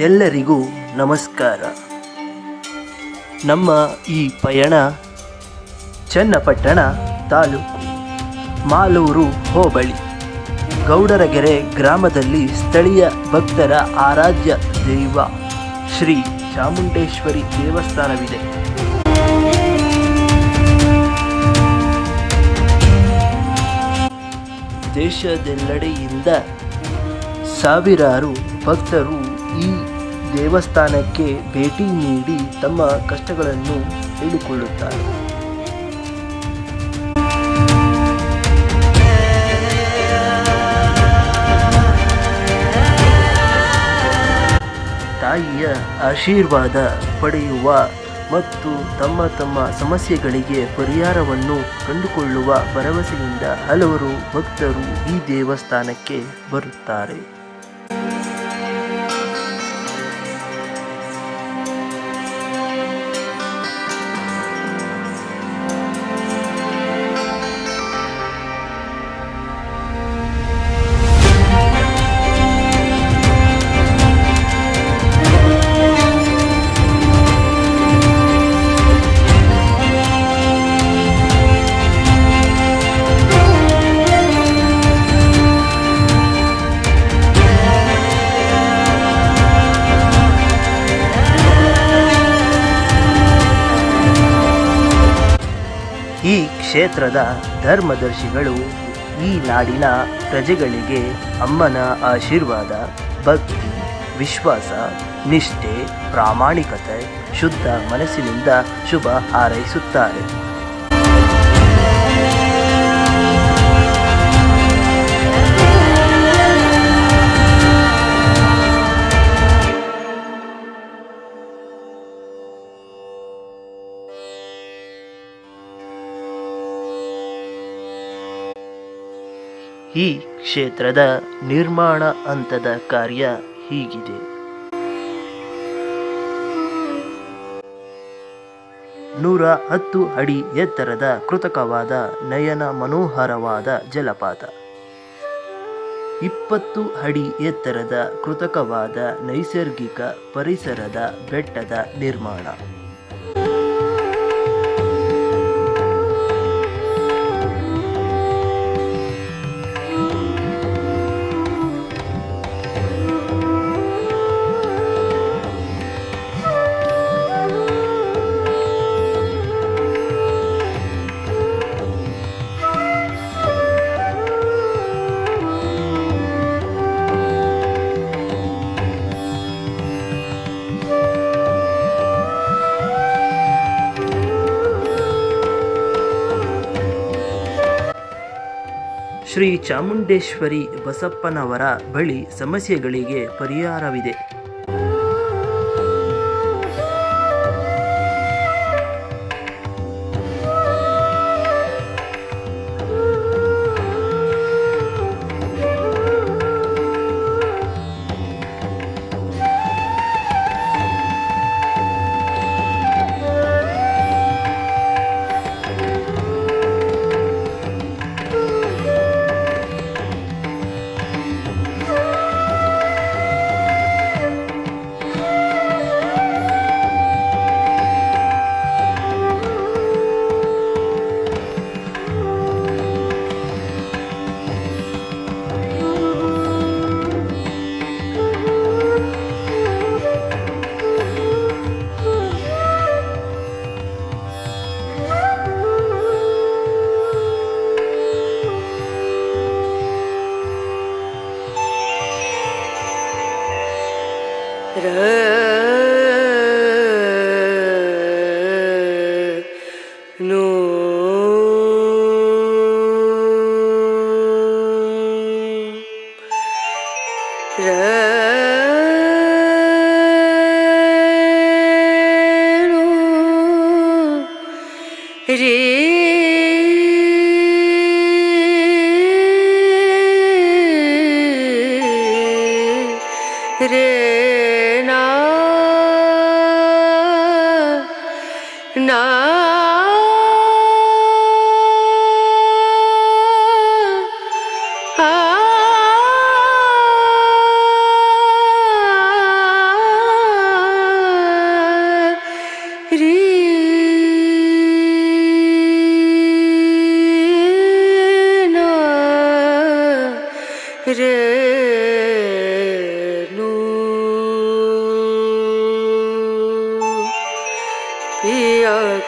ಎಲ್ಲರಿಗೂ ನಮಸ್ಕಾರ. ನಮ್ಮ ಈ ಪಯಣ ಚನ್ನಪಟ್ಟಣ ತಾಲೂಕು ಮಾಲೂರು ಹೋಬಳಿ ಗೌಡರಗೆರೆ ಗ್ರಾಮದಲ್ಲಿ ಸ್ಥಳೀಯ ಭಕ್ತರ ಆರಾಧ್ಯ ದೈವ ಶ್ರೀ ಚಾಮುಂಡೇಶ್ವರಿ ದೇವಸ್ಥಾನವಿದೆ. ದೇಶದೆಲ್ಲೆಡೆಯಿಂದ ಸಾವಿರಾರು ಭಕ್ತರು ಈ ದೇವಸ್ಥಾನಕ್ಕೆ ಭೇಟಿ ನೀಡಿ ತಮ್ಮ ಕಷ್ಟಗಳನ್ನು ಹೇಳಿಕೊಳ್ಳುತ್ತಾರೆ. ತಾಯಿಯ ಆಶೀರ್ವಾದ ಪಡೆಯುವ ಮತ್ತು ತಮ್ಮ ಸಮಸ್ಯೆಗಳಿಗೆ ಪರಿಹಾರವನ್ನು ಕಂಡುಕೊಳ್ಳುವ ಭರವಸೆಯಿಂದ ಹಲವರು ಭಕ್ತರು ಈ ದೇವಸ್ಥಾನಕ್ಕೆ ಬರುತ್ತಾರೆ. ಈ ಕ್ಷೇತ್ರದ ಧರ್ಮದರ್ಶಿಗಳು ಈ ನಾಡಿನ ಪ್ರಜೆಗಳಿಗೆ ಅಮ್ಮನ ಆಶೀರ್ವಾದ, ಭಕ್ತಿ, ವಿಶ್ವಾಸ, ನಿಷ್ಠೆ, ಪ್ರಾಮಾಣಿಕತೆ, ಶುದ್ಧ ಮನಸ್ಸಿನಿಂದ ಶುಭ ಹಾರೈಸುತ್ತಾರೆ. ಈ ಕ್ಷೇತ್ರದ ನಿರ್ಮಾಣ ಹಂತದ ಕಾರ್ಯ ಹೀಗಿದೆ. 110 ಅಡಿ ಎತ್ತರದ ಕೃತಕವಾದ ನಯನ ಮನೋಹರವಾದ ಜಲಪಾತ, 20 ಅಡಿ ಎತ್ತರದ ಕೃತಕವಾದ ನೈಸರ್ಗಿಕ ಪರಿಸರದ ಬೆಟ್ಟದ ನಿರ್ಮಾಣ, ಶ್ರೀ ಚಾಮುಂಡೇಶ್ವರಿ ಬಸಪ್ಪನವರ ಬಳಿ ಸಮಸ್ಯೆಗಳಿಗೆ ಪರಿಹಾರವಿದೆ. na. า า า า า ಶ್ರೀ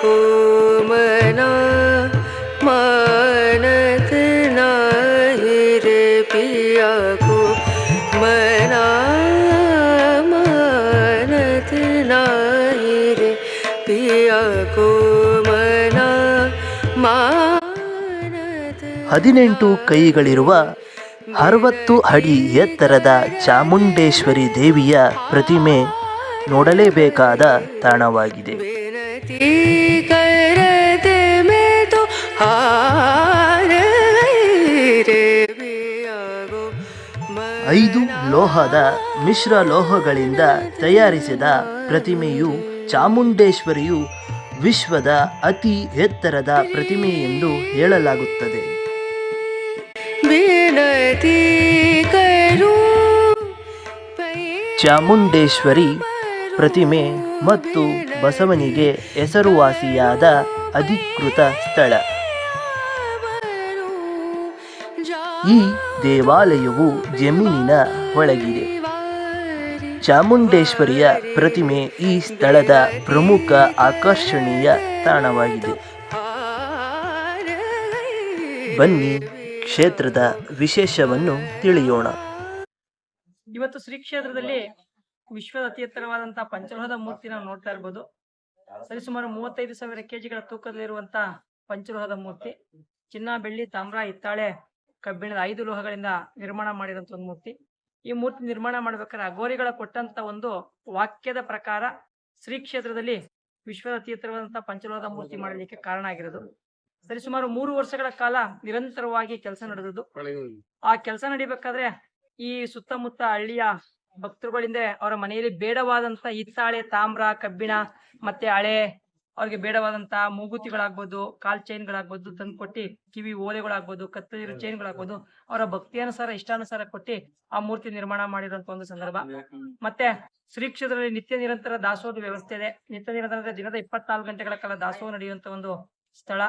को मना मानत नाही रे पिया को मना मानत नाही रे पिया को मना मानत 18 ಕೈಗಳಿರುವ 60 ಅಡಿ ಎತ್ತರದ ಚಾಮುಂಡೇಶ್ವರಿ ದೇವಿಯ ಪ್ರತಿಮೆ ನೋಡಲೇಬೇಕಾದ ತಾಣವಾಗಿದೆ. विनती करते मैं तो हार गई रे पिया को 5 ಲೋಹದ ಮಿಶ್ರ ಲೋಹಗಳಿಂದ ತಯಾರಿಸಿದ ಪ್ರತಿಮೆಯು ಚಾಮುಂಡೇಶ್ವರಿಯು ವಿಶ್ವದ ಅತಿ ಎತ್ತರದ ಪ್ರತಿಮೆ ಎಂದು ಹೇಳಲಾಗುತ್ತದೆ. विनती करूं ಚಾಮುಂಡೇಶ್ವರಿ ಪ್ರತಿಮೆ ಮತ್ತು ಬಸವನಿಗೆ ಹೆಸರುವಾಸಿಯಾದ ಅಧಿಕೃತ ಸ್ಥಳ. ಈ ದೇವಾಲಯವು ಜಮೀನಿನ ಒಳಗಿದೆ. ಚಾಮುಂಡೇಶ್ವರಿಯ ಪ್ರತಿಮೆ ಈ ಸ್ಥಳದ ಪ್ರಮುಖ ಆಕರ್ಷಣೀಯ ತಾಣವಾಗಿದೆ. ಬನ್ನಿ ಕ್ಷೇತ್ರದ ವಿಶೇಷವನ್ನು ತಿಳಿಯೋಣ. ಇವತ್ತು ಶ್ರೀ ಕ್ಷೇತ್ರದಲ್ಲಿ ವಿಶ್ವದ ಅತಿ ಎತ್ತರವಾದಂತಹ ಪಂಚಲೋಹದ ಮೂರ್ತಿ ನಾವು ನೋಡ್ತಾ ಇರ್ಬೋದು. ಸರಿಸುಮಾರು 35,000 kg ತೂಕದಲ್ಲಿರುವಂತಹ ಪಂಚಲೋಹದ ಮೂರ್ತಿ. ಚಿನ್ನ, ಬೆಳ್ಳಿ, ತಾಮ್ರ, ಹಿತ್ತಾಳೆ, ಕಬ್ಬಿಣದ 5 ಲೋಹಗಳಿಂದ ನಿರ್ಮಾಣ ಮಾಡಿರುವಂತ ಒಂದು ಮೂರ್ತಿ. ಈ ಮೂರ್ತಿ ನಿರ್ಮಾಣ ಮಾಡ್ಬೇಕಾದ್ರೆ ಅಘೋರಿಗಳ ಕೊಟ್ಟಂತ ಒಂದು ವಾಕ್ಯದ ಪ್ರಕಾರ ಶ್ರೀ ಕ್ಷೇತ್ರದಲ್ಲಿ ವಿಶ್ವದ ಅತಿ ಎತ್ತರವಾದಂತಹ ಪಂಚಲೋಹದ ಮೂರ್ತಿ ಮಾಡಲಿಕ್ಕೆ ಕಾರಣ ಆಗಿರೋದು. ಸರಿಸುಮಾರು 3 ವರ್ಷಗಳ ಕಾಲ ನಿರಂತರವಾಗಿ ಕೆಲಸ ನಡೆದದ್ದು. ಆ ಕೆಲಸ ನಡಿಬೇಕಾದ್ರೆ ಈ ಸುತ್ತಮುತ್ತ ಹಳ್ಳಿಯ ಭಕ್ತರುಗಳಿಂದ ಅವರ ಮನೆಯಲ್ಲಿ ಬೇಡವಾದಂತ ಹಿತ್ತಾಳೆ, ತಾಮ್ರ, ಕಬ್ಬಿಣ ಮತ್ತೆ ಹಳೆ ಅವ್ರಿಗೆ ಬೇಡವಾದಂತ ಮೂಗುತಿಗಳಾಗ್ಬೋದು, ಕಾಲ್ ಚೈನ್ಗಳಾಗ್ಬೋದು ತಂದ್ಕೊಟ್ಟಿ, ಕಿವಿ ಓಲೆಗಳಾಗ್ಬೋದು, ಕತ್ತಲಿರೋ ಚೈನ್ಗಳಾಗ್ಬೋದು ಅವರ ಭಕ್ತಿಯಾನುಸಾರ ಇಷ್ಟಾನುಸಾರ ಕೊಟ್ಟಿ ಆ ಮೂರ್ತಿ ನಿರ್ಮಾಣ ಮಾಡಿರುವಂತ ಒಂದು ಸಂದರ್ಭ. ಮತ್ತೆ ಶ್ರೀ ಕ್ಷೇತ್ರದಲ್ಲಿ ನಿತ್ಯ ನಿರಂತರ ದಾಸೋಹದ ವ್ಯವಸ್ಥೆ ಇದೆ. ನಿತ್ಯ ನಿರಂತರ ದಿನದ 24 ಗಂಟೆಗಳ ಕಾಲ ದಾಸೋಹ ನಡೆಯುವಂತ ಒಂದು ಸ್ಥಳ.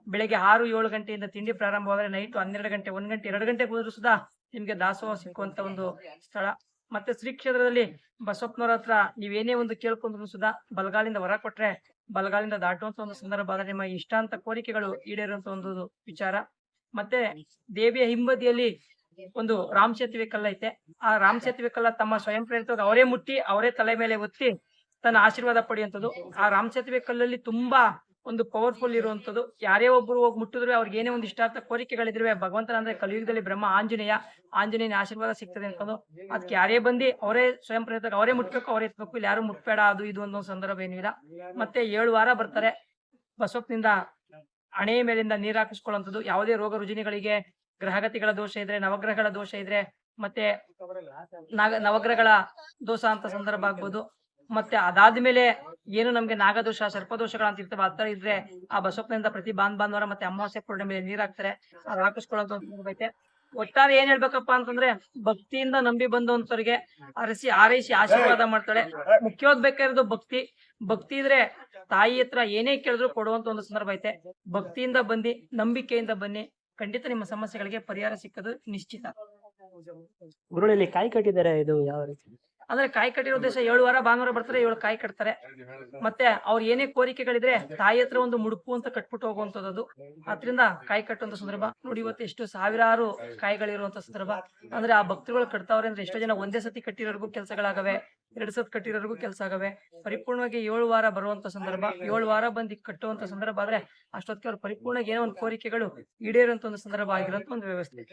ಬೆಳಿಗ್ಗೆ 6-7 ಗಂಟೆಯಿಂದ ತಿಂಡಿ ಪ್ರಾರಂಭವಾದರೆ ನೈಟ್ 12 ಗಂಟೆ, 1 ಗಂಟೆ, 2 ಗಂಟೆ ಹೋದ್ರೂ ಸುಧಾ ನಿಮ್ಗೆ ದಾಸೋಹ ಸಿಕ್ಕುವಂತ ಒಂದು ಸ್ಥಳ. ಮತ್ತೆ ಶ್ರೀ ಕ್ಷೇತ್ರದಲ್ಲಿ ಬಸವಪ್ಪನವ್ರ ಹತ್ರ ನೀವೇನೇ ಒಂದು ಕೇಳ್ಕೊಂಡ್ರು ಸುಧಾ ಬಲಗಾಲಿಂದ ವರ ಕೊಟ್ರೆ ಬಲಗಾಲಿಂದ ದಾಟುವಂತ ಒಂದು ಸಂದರ್ಭ ಆದ್ರೆ ನಿಮ್ಮ ಇಷ್ಟಾಂತ ಕೋರಿಕೆಗಳು ಈಡೇರುವಂತ ಒಂದು ವಿಚಾರ. ಮತ್ತೆ ದೇವಿಯ ಹಿಂಬದಿಯಲ್ಲಿ ಒಂದು ರಾಮ್ ಸೇತುವೆ ಕಲ್ಲ ಐತೆ. ಆ ರಾಮ್ ಸೇತುವೆ ಕಲ್ಲ ತಮ್ಮ ಸ್ವಯಂ ಪ್ರೇರಿತವಾಗಿ ಅವರೇ ಮುಟ್ಟಿ ಅವರೇ ತಲೆ ಮೇಲೆ ಒತ್ತಿ ತನ್ನ ಆಶೀರ್ವಾದ ಪಡೆಯುವಂಥದ್ದು. ಆ ರಾಮ್ ಸೇತುವೆ ಕಲ್ಲಲ್ಲಿ ತುಂಬಾ ಒಂದು ಪವರ್ಫುಲ್ ಇರುವಂತದ್ದು. ಯಾರೇ ಒಬ್ರು ಹೋಗಿ ಮುಟ್ಟಿದ್ರು ಅವ್ರಿಗೆ ಏನೇ ಒಂದು ಇಷ್ಟಾರ್ಥ ಕೋರಿಕೆಗಳಿದ್ರೆ ಭಗವಂತನ ಅಂದ್ರೆ ಕಲಿಯುಗದಲ್ಲಿ ಬ್ರಹ್ಮ ಆಂಜನೇಯನ ಆಶೀರ್ವಾದ ಸಿಗ್ತದೆ ಅಂತಂದು. ಅದಕ್ಕೆ ಯಾರೇ ಬಂದು ಅವರೇ ಸ್ವಯಂ ಪ್ರೇರಿತ ಅವರೇ ಮುಟ್ಬೇಕು, ಅವರೇ ಎತ್ಬೇಕು, ಇಲ್ಲಿ ಯಾರು ಮುಟ್ಬೇಡ, ಅದು ಇದು ಅನ್ನೋ ಸಂದರ್ಭ ಏನಿಲ್ಲ. ಮತ್ತೆ 7 ವಾರ ಬರ್ತಾರೆ. ಬಸವಪ್ಪನಿಂದ ಹಣೆ ಮೇಲಿಂದ ನೀರ್ ಹಾಕಿಸ್ಕೊಳ್ಳುವಂಥದ್ದು. ಯಾವುದೇ ರೋಗ ರುಜಿನಗಳಿಗೆ, ಗ್ರಹಗತಿಗಳ ದೋಷ ಇದ್ರೆ, ನವಗ್ರಹಗಳ ದೋಷ ಇದ್ರೆ, ಮತ್ತೆ ನವಗ್ರಹಗಳ ದೋಷ ಅಂತ ಸಂದರ್ಭ ಆಗ್ಬೋದು. ಮತ್ತೆ ಅದಾದ್ಮೇಲೆ ಏನು ನಮ್ಗೆ ನಾಗದೋಷ, ಸರ್ಪದೋಷಗಳಂತ ಇರ್ತವೆ, ಆ ತರ ಇದ್ರೆ ಆ ಬಸವಪ್ಪನಿಂದ ಪ್ರತಿ ಭಾನುವಾರ ಮತ್ತೆ ಅಮಾವಾಸ್ಯೆ ಪೂರ್ಣಿಮೆ ಮೇಲೆ ನೀರ್ ಹಾಕ್ತಾರೆ. ಅದು ಹಾಕಿಸ್ಕೊಳ್ಳೋದೈತೆ. ಒಟ್ಟಾರೆ ಏನ್ ಹೇಳ್ಬೇಕಪ್ಪ ಅಂತಂದ್ರೆ ಭಕ್ತಿಯಿಂದ ನಂಬಿ ಬಂದಂತವ್ರಿಗೆ ಆರೈಸಿ ಆಶೀರ್ವಾದ ಮಾಡ್ತಾಳೆ. ಮುಖ್ಯವಾದ ಬೇಕಾಗಿರೋದು ಭಕ್ತಿ ಇದ್ರೆ ತಾಯಿ ಹತ್ರ ಏನೇ ಕೇಳಿದ್ರು ಕೊಡುವಂತ ಒಂದು ಸಂದರ್ಭ ಐತೆ. ಭಕ್ತಿಯಿಂದ ಬಂದಿ, ನಂಬಿಕೆಯಿಂದ ಬನ್ನಿ, ಖಂಡಿತ ನಿಮ್ಮ ಸಮಸ್ಯೆಗಳಿಗೆ ಪರಿಹಾರ ಸಿಕ್ಕದು ನಿಶ್ಚಿತ. ಗುರುಳಲ್ಲಿ ಕಾಯಿ ಕಟ್ಟಿದ್ದಾರೆ, ಇದು ಯಾವ ರೀತಿ? ಅಂದ್ರೆ ಕಾಯಿ ಕಟ್ಟಿರೋ ಉದ್ದೇಶ 7 ವಾರ ಭಾನುವಾರ ಬರ್ತಾರೆ, 7 ಕಾಯಿ ಕಟ್ತಾರೆ. ಮತ್ತೆ ಅವ್ರ ಏನೇ ಕೋರಿಕೆಗಳಿದ್ರೆ ತಾಯಿ ಹತ್ರ ಒಂದು ಮುಡುಪು ಅಂತ ಕಟ್ಬಿಟ್ಟು ಹೋಗುವಂತದ್ದು. ಅದ್ರಿಂದ ಕಾಯಿ ಕಟ್ಟುವಂತ ಸಂದರ್ಭ ನೋಡಿ. ಇವತ್ತು ಎಷ್ಟು ಸಾವಿರಾರು ಕಾಯಿಗಳಿರುವಂತ ಸಂದರ್ಭ. ಅಂದ್ರೆ ಆ ಭಕ್ತರುಗಳು ಕಟ್ತಾವ್ರೆ ಅಂದ್ರೆ ಎಷ್ಟೋ ಜನ ಒಂದೇ ಸತಿ ಕಟ್ಟಿರೋರ್ಗೂ ಕೆಲಸಗಳಾಗವೆ, 2 ಸತಿ ಕಟ್ಟಿರೋರ್ಗೂ ಕೆಲಸ ಆಗವೆ. ಪರಿಪೂರ್ಣವಾಗಿ 7 ವಾರ ಬರುವಂತ ಸಂದರ್ಭ, 7 ವಾರ ಬಂದು ಕಟ್ಟುವಂತ ಸಂದರ್ಭ ಆದ್ರೆ ಅಷ್ಟೊತ್ತಿಗೆ ಅವ್ರ ಪರಿಪೂರ್ಣವಾಗಿ ಏನೋ ಒಂದು ಕೋರಿಕೆಗಳು ಈಡೇರುವಂತ ಒಂದು ಸಂದರ್ಭ ಆಗಿರೋಂತ ಒಂದು ವ್ಯವಸ್ಥೆ.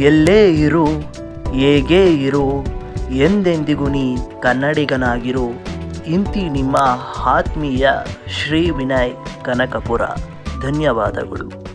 ಎಲ್ಲೇ ಇರು ಹೇಗೇ ಇರು ಎಂದೆಂದಿಗೂ ನೀ ಕನ್ನಡಿಗನಾಗಿರು. ಇಂತಿ ನಿಮ್ಮ ಆತ್ಮೀಯ ಶ್ರೀ ವಿನಯ್ ಕನಕಪುರ. ಧನ್ಯವಾದಗಳು.